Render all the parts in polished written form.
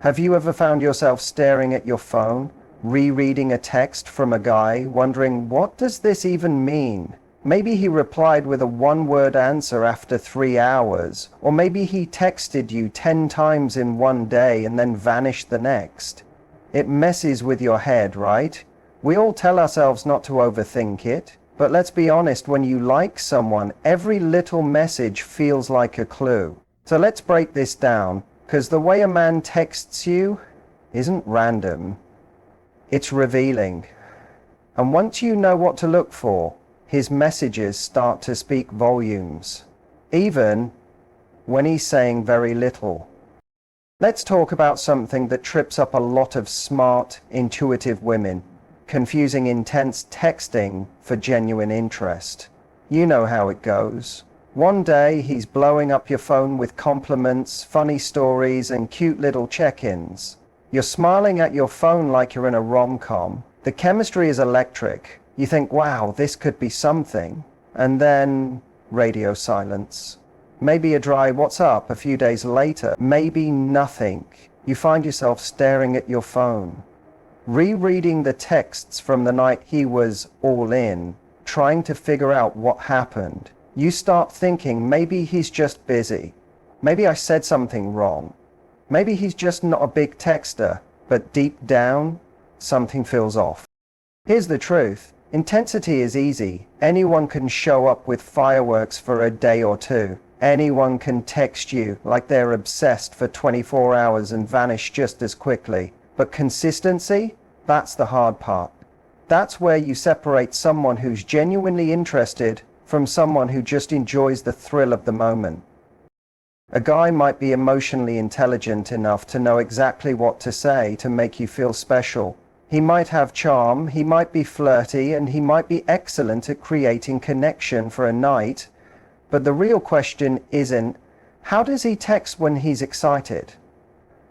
Have you ever found yourself staring at your phone, rereading a text from a guy, wondering, what does this even mean? Maybe he replied with a one-word answer after 3 hours, or maybe he texted you 10 times in one day and then vanished the next. It messes with your head, right? We all tell ourselves not to overthink it, but let's be honest, when you like someone, every little message feels like a clue. So let's break this down, because the way a man texts you isn't random. It's revealing. And once you know what to look for, his messages start to speak volumes, even when he's saying very little. Let's talk about something that trips up a lot of smart, intuitive women, confusing intense texting for genuine interest. You know how it goes. One day he's blowing up your phone with compliments, funny stories, and cute little check-ins. You're smiling at your phone like you're in a rom-com. The chemistry is electric. You think, wow, this could be something. And then radio silence. Maybe a dry "what's up" a few days later. Maybe nothing. You find yourself staring at your phone, rereading the texts from the night he was all in, trying to figure out what happened. You start thinking, maybe he's just busy. Maybe I said something wrong. Maybe he's just not a big texter, but deep down, something feels off. Here's the truth. Intensity is easy. Anyone can show up with fireworks for a day or two. Anyone can text you like they're obsessed for 24 hours and vanish just as quickly. But consistency, that's the hard part. That's where you separate someone who's genuinely interested from someone who just enjoys the thrill of the moment. A guy might be emotionally intelligent enough to know exactly what to say to make you feel special. He might have charm, he might be flirty, and he might be excellent at creating connection for a night. But the real question isn't, how does he text when he's excited?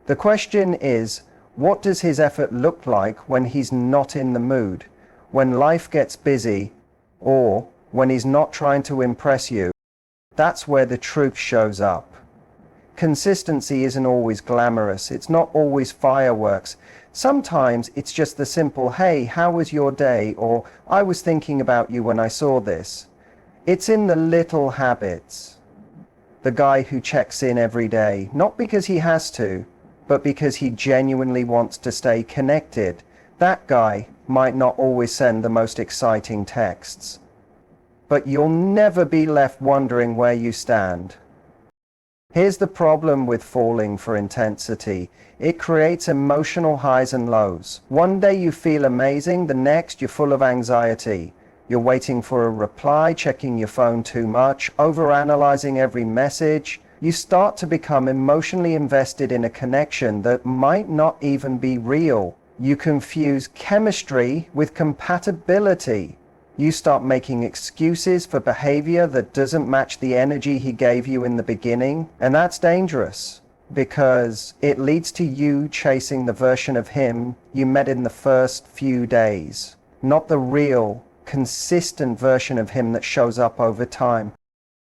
The question is, what does his effort look like when he's not in the mood, when life gets busy, or when he's not trying to impress you? That's where the truth shows up. Consistency isn't always glamorous. It's not always fireworks. Sometimes it's just the simple, hey, how was your day? Or I was thinking about you when I saw this. It's in the little habits. The guy who checks in every day, not because he has to, but because he genuinely wants to stay connected. That guy might not always send the most exciting texts, but you'll never be left wondering where you stand. Here's the problem with falling for intensity. It creates emotional highs and lows. One day you feel amazing, the next you're full of anxiety. You're waiting for a reply, checking your phone too much, overanalyzing every message. You start to become emotionally invested in a connection that might not even be real. You confuse chemistry with compatibility. You start making excuses for behavior that doesn't match the energy he gave you in the beginning, and that's dangerous because it leads to you chasing the version of him you met in the first few days, not the real, consistent version of him that shows up over time.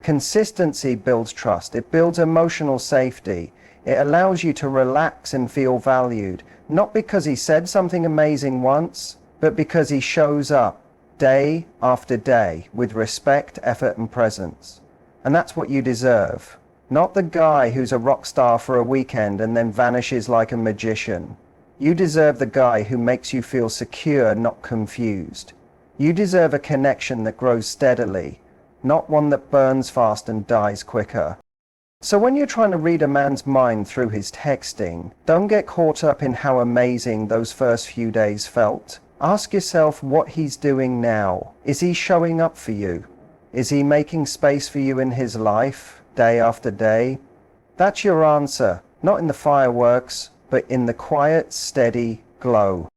Consistency builds trust. It builds emotional safety. It allows you to relax and feel valued, not because he said something amazing once, but because he shows up day after day with respect, effort, and presence. And that's what you deserve. Not the guy who's a rock star for a weekend and then vanishes like a magician. You deserve the guy who makes you feel secure, not confused. You deserve a connection that grows steadily, not one that burns fast and dies quicker. So when you're trying to read a man's mind through his texting, don't get caught up in how amazing those first few days felt. Ask yourself what he's doing now. Is he showing up for you? Is he making space for you in his life, day after day? That's your answer, not in the fireworks, but in the quiet, steady glow.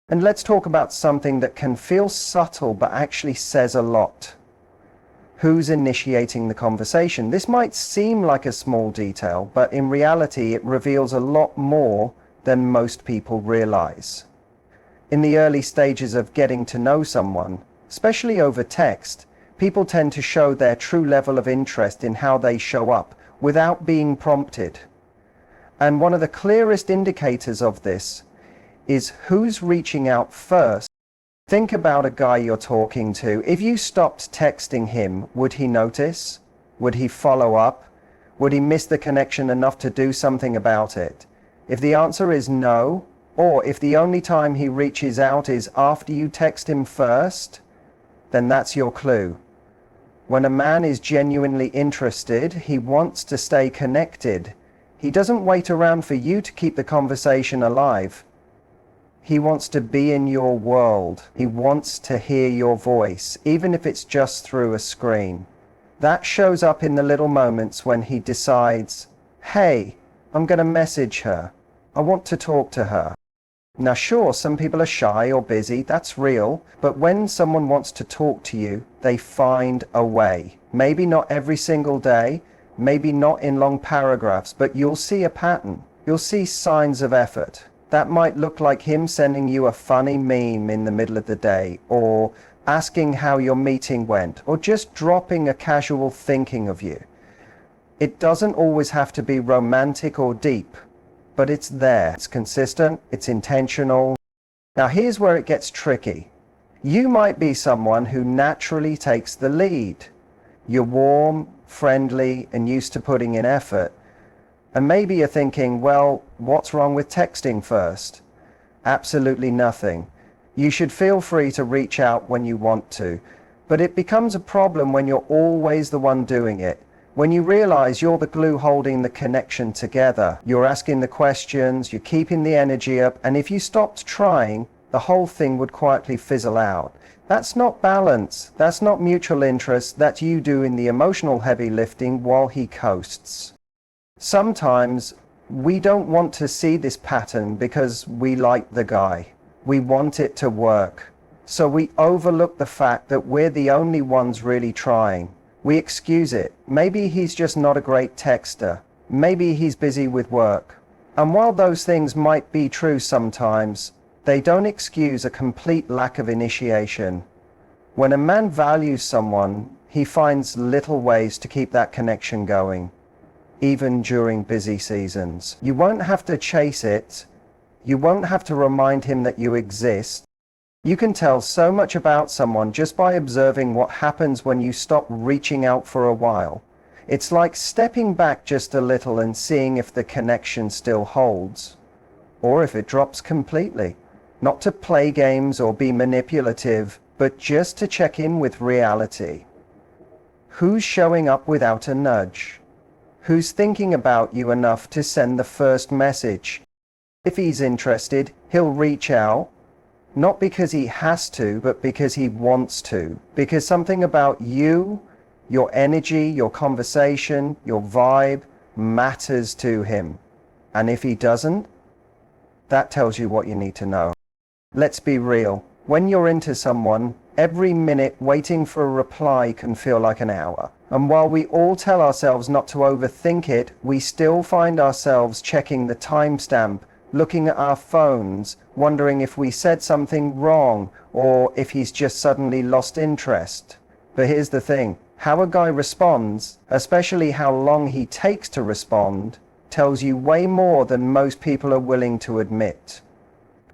And let's talk about something that can feel subtle but actually says a lot. Who's initiating the conversation? This might seem like a small detail, but in reality it reveals a lot more than most people realize. In the early stages of getting to know someone, especially over text, people tend to show their true level of interest in how they show up without being prompted. And one of the clearest indicators of this is who's reaching out first. Think about a guy you're talking to. If you stopped texting him, would he notice? Would he follow up? Would he miss the connection enough to do something about it? If the answer is no, or if the only time he reaches out is after you text him first, then that's your clue. When a man is genuinely interested, he wants to stay connected. He doesn't wait around for you to keep the conversation alive. He wants to be in your world. He wants to hear your voice, even if it's just through a screen. That shows up in the little moments when he decides, hey, I'm going to message her. I want to talk to her. Now sure, some people are shy or busy, that's real, but when someone wants to talk to you, they find a way. Maybe not every single day, maybe not in long paragraphs, but you'll see a pattern. You'll see signs of effort. That might look like him sending you a funny meme in the middle of the day, or asking how your meeting went, or just dropping a casual thinking of you. It doesn't always have to be romantic or deep, but it's there. It's consistent, it's intentional. Now here's where it gets tricky. You might be someone who naturally takes the lead. You're warm, friendly, and used to putting in effort. And maybe you're thinking, well, what's wrong with texting first? Absolutely nothing. You should feel free to reach out when you want to, but it becomes a problem when you're always the one doing it. When you realize you're the glue holding the connection together, you're asking the questions, you're keeping the energy up, and if you stopped trying, the whole thing would quietly fizzle out. That's not balance, that's not mutual interest, that's you doing the emotional heavy lifting while he coasts. Sometimes we don't want to see this pattern because we like the guy. We want it to work. So we overlook the fact that we're the only ones really trying. We excuse it. Maybe he's just not a great texter. Maybe he's busy with work. And while those things might be true sometimes, they don't excuse a complete lack of initiation. When a man values someone, he finds little ways to keep that connection going, even during busy seasons. You won't have to chase it. You won't have to remind him that you exist. You can tell so much about someone just by observing what happens when you stop reaching out for a while. It's like stepping back just a little and seeing if the connection still holds, or if it drops completely. Not to play games or be manipulative, but just to check in with reality. Who's showing up without a nudge? Who's thinking about you enough to send the first message? If he's interested, he'll reach out. Not because he has to, but because he wants to. Because something about you, your energy, your conversation, your vibe matters to him. And if he doesn't, that tells you what you need to know. Let's be real. When you're into someone, every minute waiting for a reply can feel like an hour. And while we all tell ourselves not to overthink it, we still find ourselves checking the timestamp, looking at our phones, wondering if we said something wrong or if he's just suddenly lost interest. But here's the thing, how a guy responds, especially how long he takes to respond, tells you way more than most people are willing to admit.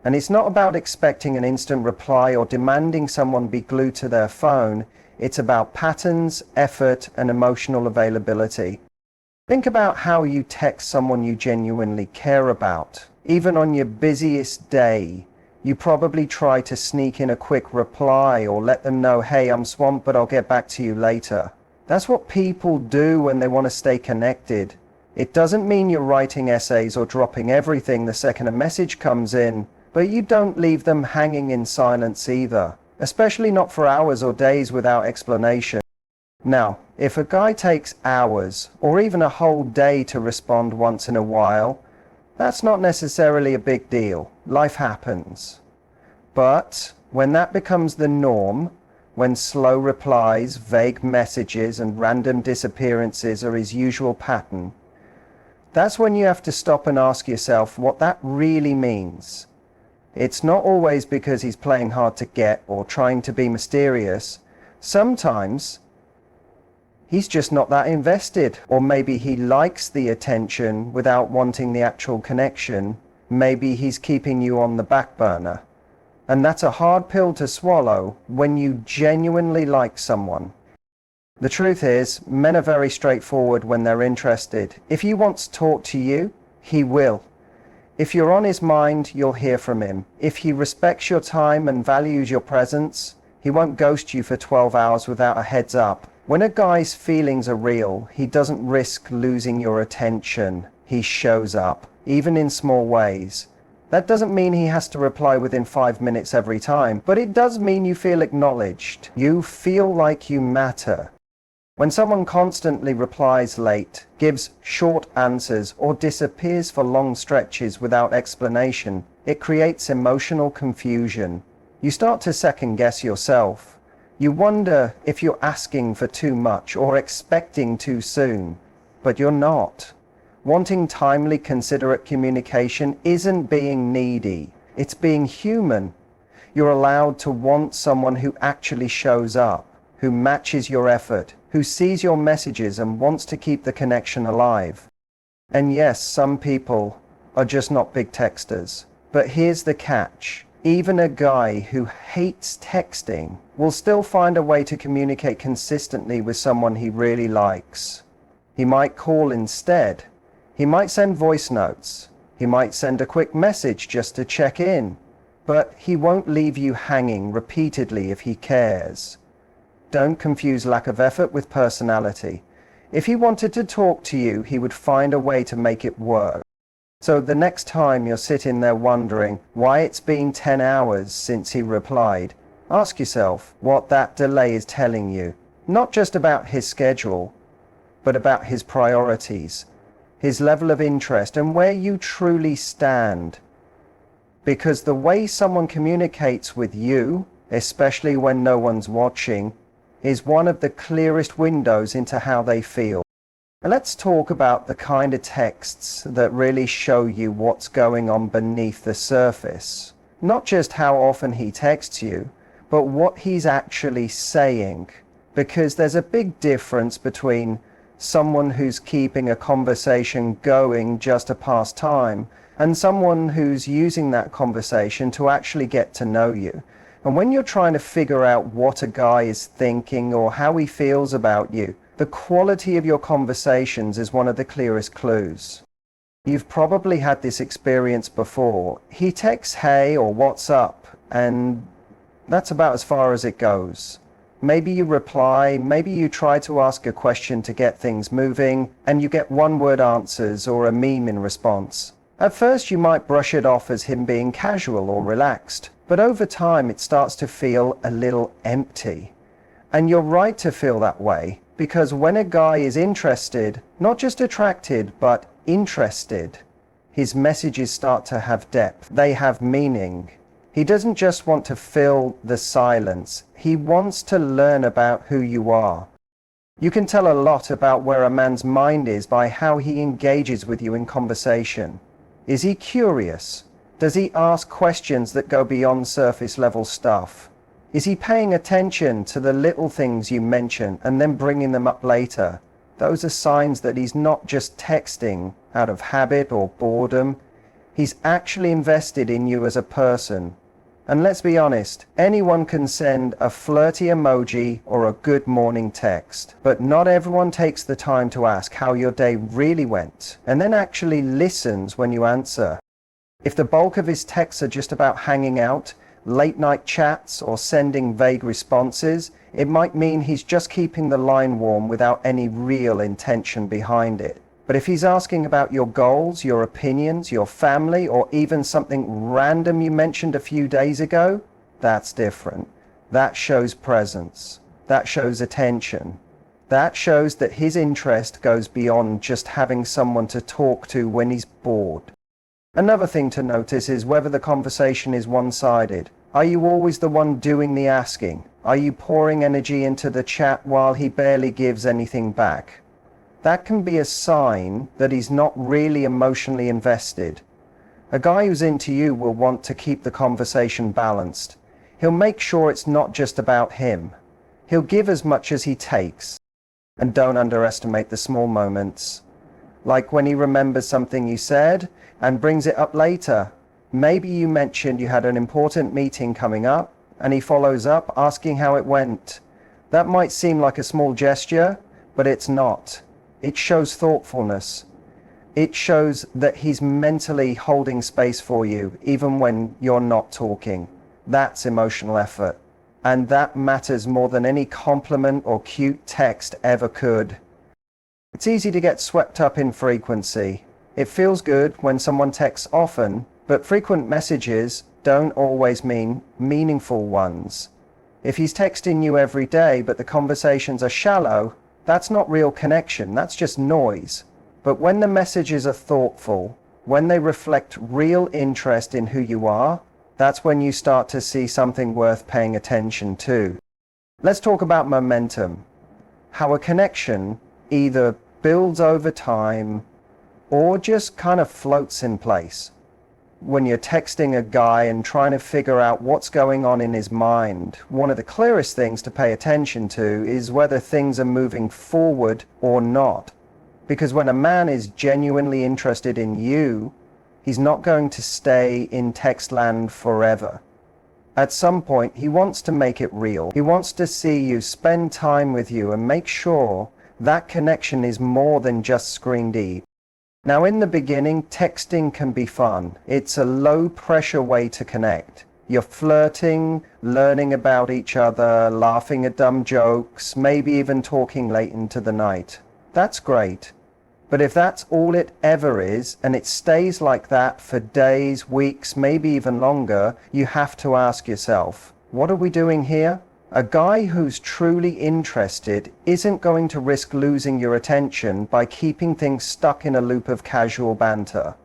And it's not about expecting an instant reply or demanding someone be glued to their phone. It's about patterns, effort, and emotional availability. Think about how you text someone you genuinely care about. Even on your busiest day, you probably try to sneak in a quick reply or let them know, hey, I'm swamped, but I'll get back to you later. That's what people do when they want to stay connected. It doesn't mean you're writing essays or dropping everything the second a message comes in, but you don't leave them hanging in silence either, especially not for hours or days without explanation. Now, if a guy takes hours or even a whole day to respond once in a while, that's not necessarily a big deal. Life happens. But when that becomes the norm, when slow replies, vague messages, and random disappearances are his usual pattern, that's when you have to stop and ask yourself what that really means. It's not always because he's playing hard to get or trying to be mysterious. Sometimes He's just not that invested. Or maybe he likes the attention without wanting the actual connection. Maybe he's keeping you on the back burner. And that's a hard pill to swallow when you genuinely like someone. The truth is, men are very straightforward when they're interested. If he wants to talk to you, he will. If you're on his mind, you'll hear from him. If he respects your time and values your presence, he won't ghost you for 12 hours without a heads up. When a guy's feelings are real, he doesn't risk losing your attention. He shows up, even in small ways. That doesn't mean he has to reply within 5 minutes every time, but it does mean you feel acknowledged. You feel like you matter. When someone constantly replies late, gives short answers, or disappears for long stretches without explanation, it creates emotional confusion. You start to second guess yourself. You wonder if you're asking for too much or expecting too soon, but you're not. Wanting timely, considerate communication isn't being needy, it's being human. You're allowed to want someone who actually shows up, who matches your effort, who sees your messages and wants to keep the connection alive. And yes, some people are just not big texters. But here's the catch. Even a guy who hates texting will still find a way to communicate consistently with someone he really likes. He might call instead. He might send voice notes. He might send a quick message just to check in. But he won't leave you hanging repeatedly if he cares. Don't confuse lack of effort with personality. If he wanted to talk to you, he would find a way to make it work. So the next time you're sitting there wondering why it's been 10 hours since he replied, ask yourself what that delay is telling you. Not just about his schedule, but about his priorities, his level of interest, and where you truly stand. Because the way someone communicates with you, especially when no one's watching, is one of the clearest windows into how they feel. Let's talk about the kind of texts that really show you what's going on beneath the surface. Not just how often he texts you, but what he's actually saying. Because there's a big difference between someone who's keeping a conversation going just to pass time and someone who's using that conversation to actually get to know you. And when you're trying to figure out what a guy is thinking or how he feels about you, the quality of your conversations is one of the clearest clues. You've probably had this experience before. He texts hey or what's up, and that's about as far as it goes. Maybe you reply, maybe you try to ask a question to get things moving, and you get one-word answers or a meme in response. At first you might brush it off as him being casual or relaxed, but over time it starts to feel a little empty. And you're right to feel that way. Because when a guy is interested, not just attracted, but interested, his messages start to have depth. They have meaning. He doesn't just want to fill the silence. He wants to learn about who you are. You can tell a lot about where a man's mind is by how he engages with you in conversation. Is he curious? Does he ask questions that go beyond surface level stuff? Is he paying attention to the little things you mention and then bringing them up later? Those are signs that he's not just texting out of habit or boredom. He's actually invested in you as a person. And let's be honest, anyone can send a flirty emoji or a good morning text, but not everyone takes the time to ask how your day really went and then actually listens when you answer. If the bulk of his texts are just about hanging out, late night chats, or sending vague responses, it might mean he's just keeping the line warm without any real intention behind it. But if he's asking about your goals, your opinions, your family, or even something random you mentioned a few days ago, that's different. That shows presence. That shows attention. That shows that his interest goes beyond just having someone to talk to when he's bored. Another thing to notice is whether the conversation is one-sided. Are you always the one doing the asking? Are you pouring energy into the chat while he barely gives anything back? That can be a sign that he's not really emotionally invested. A guy who's into you will want to keep the conversation balanced. He'll make sure it's not just about him. He'll give as much as he takes. And don't underestimate the small moments. Like when he remembers something you said and brings it up later. Maybe you mentioned you had an important meeting coming up, and he follows up asking how it went. That might seem like a small gesture, but it's not. It shows thoughtfulness. It shows that he's mentally holding space for you, even when you're not talking. That's emotional effort. And that matters more than any compliment or cute text ever could. It's easy to get swept up in frequency. It feels good when someone texts often, but frequent messages don't always mean meaningful ones. If he's texting you every day, but the conversations are shallow, that's not real connection, that's just noise. But when the messages are thoughtful, when they reflect real interest in who you are, that's when you start to see something worth paying attention to. Let's talk about momentum. How a connection either builds over time or just kind of floats in place. When you're texting a guy and trying to figure out what's going on in his mind, one of the clearest things to pay attention to is whether things are moving forward or not. Because when a man is genuinely interested in you, he's not going to stay in text land forever. At some point, he wants to make it real. He wants to see you, spend time with you, and make sure that connection is more than just screen deep. Now, in the beginning, texting can be fun. It's a low-pressure way to connect. You're flirting, learning about each other, laughing at dumb jokes, maybe even talking late into the night. That's great. But if that's all it ever is, and it stays like that for days, weeks, maybe even longer, you have to ask yourself, what are we doing here? A guy who's truly interested isn't going to risk losing your attention by keeping things stuck in a loop of casual banter.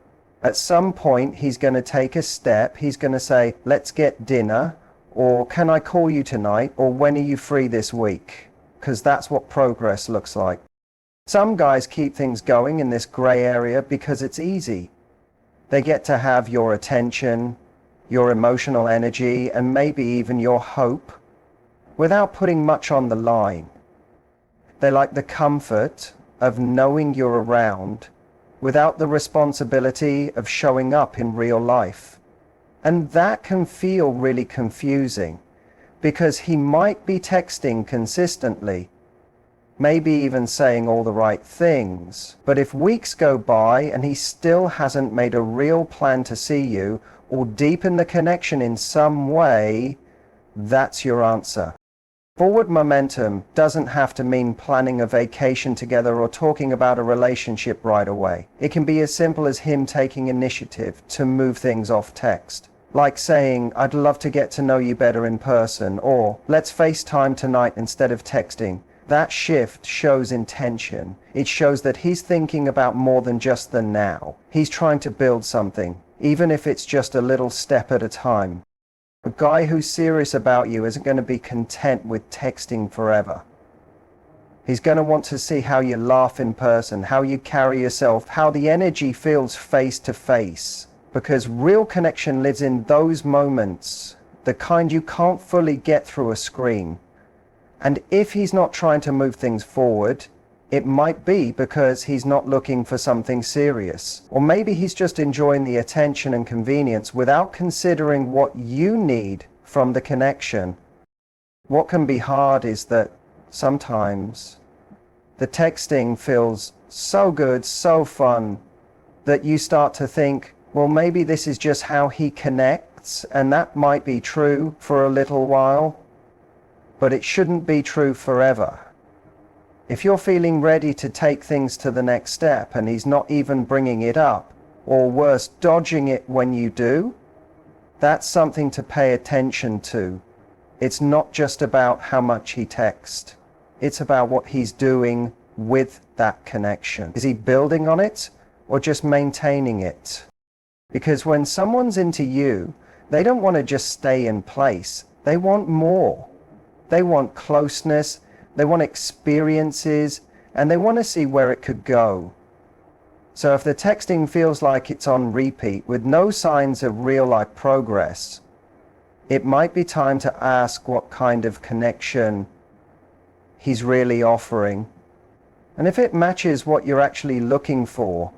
At some point, he's going to take a step. He's going to say, let's get dinner, or can I call you tonight, or when are you free this week? Because that's what progress looks like. Some guys keep things going in this gray area because it's easy. They get to have your attention, your emotional energy, and maybe even your hope, without putting much on the line. They like the comfort of knowing you're around without the responsibility of showing up in real life. And that can feel really confusing because he might be texting consistently, maybe even saying all the right things, but if weeks go by and he still hasn't made a real plan to see you or deepen the connection in some way, that's your answer. Forward momentum doesn't have to mean planning a vacation together or talking about a relationship right away. It can be as simple as him taking initiative to move things off text. Like saying, I'd love to get to know you better in person, or let's FaceTime tonight instead of texting. That shift shows intention. It shows that he's thinking about more than just the now. He's trying to build something, even if it's just a little step at a time. A guy who's serious about you isn't going to be content with texting forever. He's going to want to see how you laugh in person, how you carry yourself, how the energy feels face to face. Because real connection lives in those moments, the kind you can't fully get through a screen. And if he's not trying to move things forward, it might be because he's not looking for something serious. Or maybe he's just enjoying the attention and convenience without considering what you need from the connection. What can be hard is that sometimes the texting feels so good, so fun, that you start to think, well, maybe this is just how he connects, and that might be true for a little while, but it shouldn't be true forever. If you're feeling ready to take things to the next step and he's not even bringing it up, or worse, dodging it when you do, that's something to pay attention to. It's not just about how much he texts. It's about what he's doing with that connection. Is he building on it or just maintaining it? Because when someone's into you, they don't want to just stay in place. They want more. They want closeness. They want experiences, and they want to see where it could go. So if the texting feels like it's on repeat with no signs of real-life progress, it might be time to ask what kind of connection he's really offering and if it matches what you're actually looking for.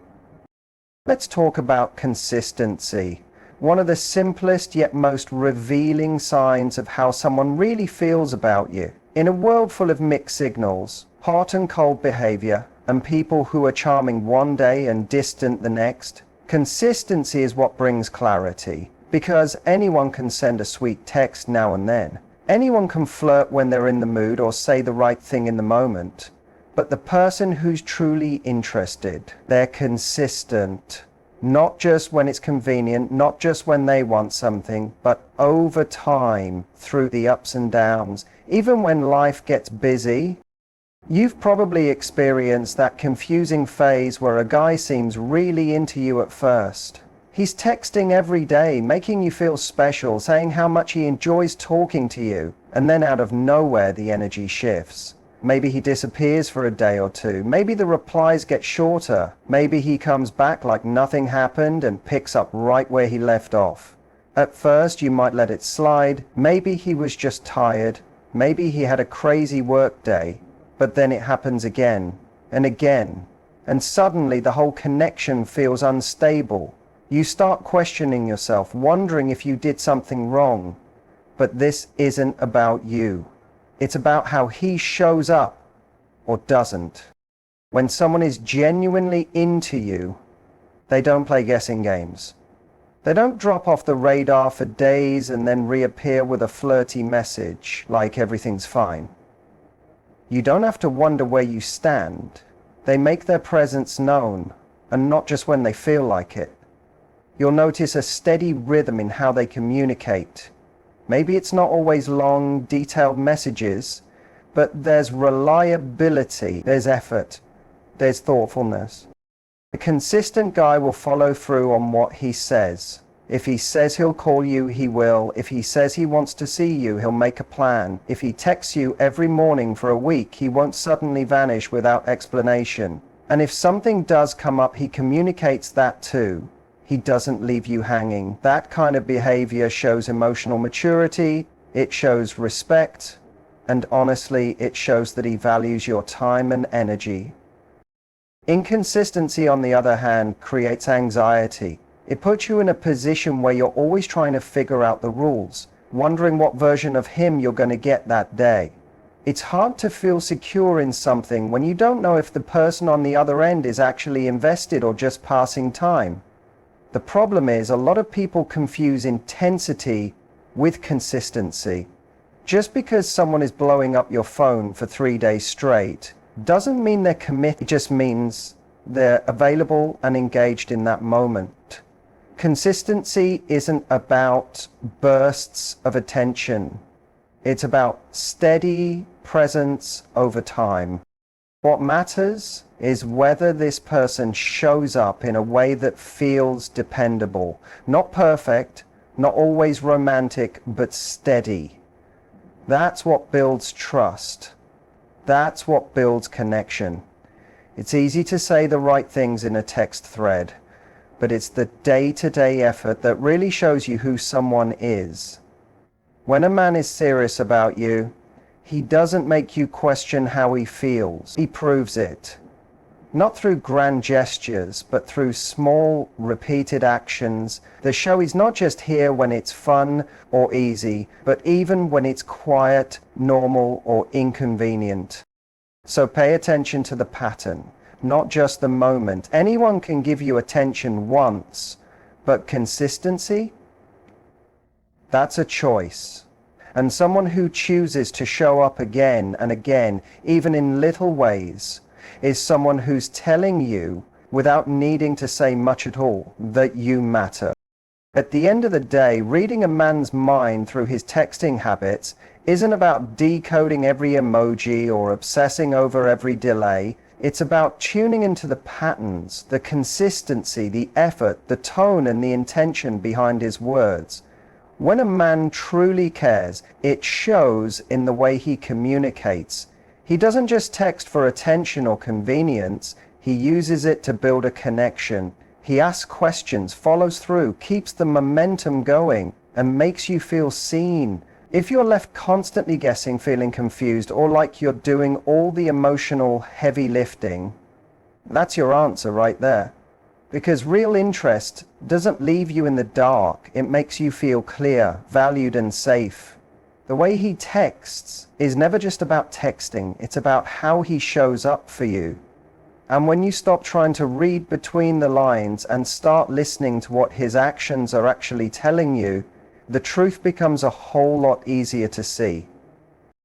Let's talk about consistency. One of the simplest yet most revealing signs of how someone really feels about you. In a world full of mixed signals, hot and cold behavior, and people who are charming one day and distant the next, consistency is what brings clarity. Because anyone can send a sweet text now and then. Anyone can flirt when they're in the mood or say the right thing in the moment. But the person who's truly interested, they're consistent. Not just when it's convenient, not just when they want something, but over time, through the ups and downs. Even when life gets busy, you've probably experienced that confusing phase where a guy seems really into you at first. He's texting every day, making you feel special, saying how much he enjoys talking to you, and then out of nowhere the energy shifts. Maybe he disappears for a day or two. Maybe the replies get shorter. Maybe he comes back like nothing happened and picks up right where he left off. At first you might let it slide. Maybe he was just tired. Maybe he had a crazy work day. But then it happens again and again. And suddenly the whole connection feels unstable. You start questioning yourself, wondering if you did something wrong. But this isn't about you. It's about how he shows up or doesn't. When someone is genuinely into you, they don't play guessing games. They don't drop off the radar for days and then reappear with a flirty message like everything's fine. You don't have to wonder where you stand. They make their presence known, and not just when they feel like it. You'll notice a steady rhythm in how they communicate. Maybe it's not always long, detailed messages, but there's reliability, there's effort, there's thoughtfulness. A consistent guy will follow through on what he says. If he says he'll call you, he will. If he says he wants to see you, he'll make a plan. If he texts you every morning for a week, he won't suddenly vanish without explanation. And if something does come up, he communicates that too. He doesn't leave you hanging. That kind of behavior shows emotional maturity, it shows respect, and honestly, it shows that he values your time and energy. Inconsistency, on the other hand, creates anxiety. It puts you in a position where you're always trying to figure out the rules, wondering what version of him you're going to get that day. It's hard to feel secure in something when you don't know if the person on the other end is actually invested or just passing time. The problem is, a lot of people confuse intensity with consistency. Just because someone is blowing up your phone for 3 days straight doesn't mean they're committed. It just means they're available and engaged in that moment. Consistency isn't about bursts of attention. It's about steady presence over time. What matters is whether this person shows up in a way that feels dependable. Not perfect, not always romantic, but steady. That's what builds trust. That's what builds connection. It's easy to say the right things in a text thread, but it's the day-to-day effort that really shows you who someone is. When a man is serious about you, he doesn't make you question how he feels. He proves it. Not through grand gestures, but through small, repeated actions that show he's not just here when it's fun or easy, but even when it's quiet, normal, or inconvenient. So pay attention to the pattern, not just the moment. Anyone can give you attention once, but consistency? That's a choice. And someone who chooses to show up again and again, even in little ways, is someone who's telling you, without needing to say much at all, that you matter. At the end of the day, reading a man's mind through his texting habits isn't about decoding every emoji or obsessing over every delay. It's about tuning into the patterns, the consistency, the effort, the tone, and the intention behind his words. When a man truly cares, it shows in the way he communicates. He doesn't just text for attention or convenience, he uses it to build a connection. He asks questions, follows through, keeps the momentum going, and makes you feel seen, If you're left constantly guessing, feeling confused, or like you're doing all the emotional heavy lifting, that's your answer right there. Because real interest doesn't leave you in the dark, it makes you feel clear, valued, and safe. The way he texts is never just about texting, it's about how he shows up for you. And when you stop trying to read between the lines and start listening to what his actions are actually telling you, the truth becomes a whole lot easier to see.